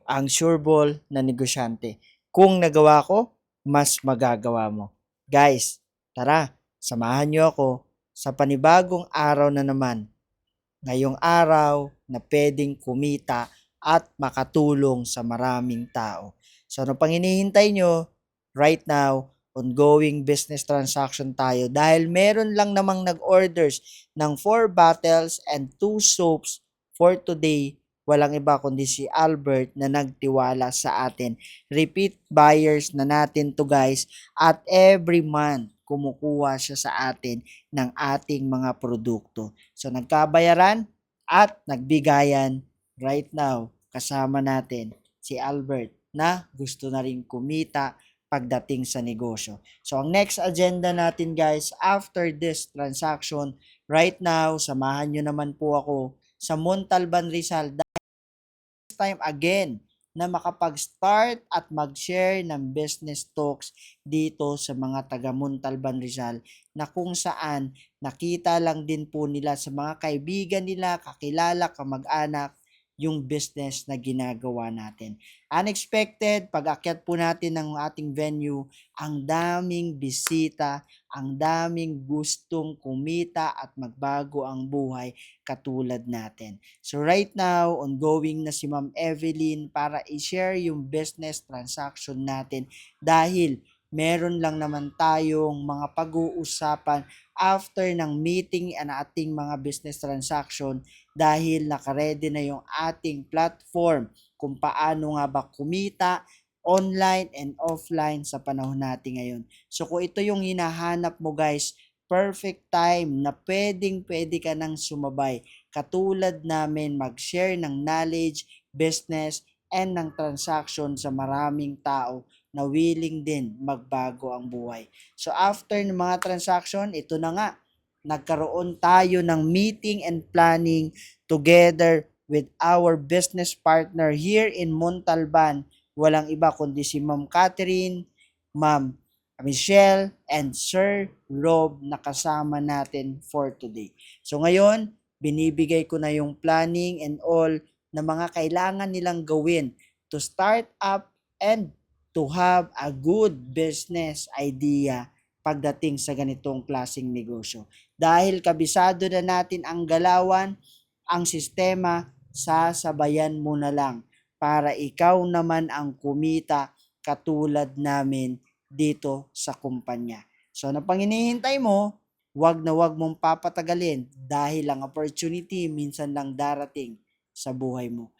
ang sureball na negosyante. Kung nagawa ko, mas magagawa mo. Guys, tara, samahan niyo ako sa panibagong araw na naman. Ngayong araw na pwedeng kumita at makatulong sa maraming tao. So ano pang hinihintay nyo? Right now, ongoing business transaction tayo dahil meron lang namang nag-orders ng 4 bottles and 2 soaps for today. Walang iba kundi si Albert na nagtiwala sa atin. Repeat buyers na natin to guys, at every month kumukuha siya sa atin ng ating mga produkto. So nagkabayaran at nagbigayan right now kasama natin si Albert na gusto na rin kumita pagdating sa negosyo. So ang next agenda natin guys, after this transaction, right now, samahan nyo naman po ako sa Montalban Rizal time again na makapag-start at mag-share ng business talks dito sa mga taga Montalban Rizal na kung saan nakita lang din po nila sa mga kaibigan nila, kakilala, kamag-anak yung business na ginagawa natin. Unexpected, pag-akyat po natin ng ating venue, ang daming bisita, ang daming gustong kumita at magbago ang buhay katulad natin. So right now, ongoing na si Ma'am Evelyn para i-share yung business transaction natin dahil meron lang naman tayong mga pag-uusapan after ng meeting ang ating mga business transaction dahil nakaredy na yung ating platform kung paano nga ba kumita online and offline sa panahon natin ngayon. So kung ito yung hinahanap mo guys, perfect time na pwede ka nang sumabay katulad namin mag-share ng knowledge, business, and ng transaction sa maraming tao na willing din magbago ang buhay. So after ng mga transaction, ito na nga, nagkaroon tayo ng meeting and planning together with our business partner here in Montalban. Walang iba kundi si Ma'am Catherine, Ma'am Michelle, and Sir Rob na kasama natin for today. So ngayon, binibigay ko na yung planning and all na mga kailangan nilang gawin to start up and to have a good business idea pagdating sa ganitong klaseng negosyo. Dahil kabisado na natin ang galawan, ang sistema, sasabayan mo na lang para ikaw naman ang kumita katulad namin dito sa kumpanya. So, ano pang hinihintay mo? Wag na wag mong papatagalin dahil ang opportunity minsan lang darating sa buhay mo.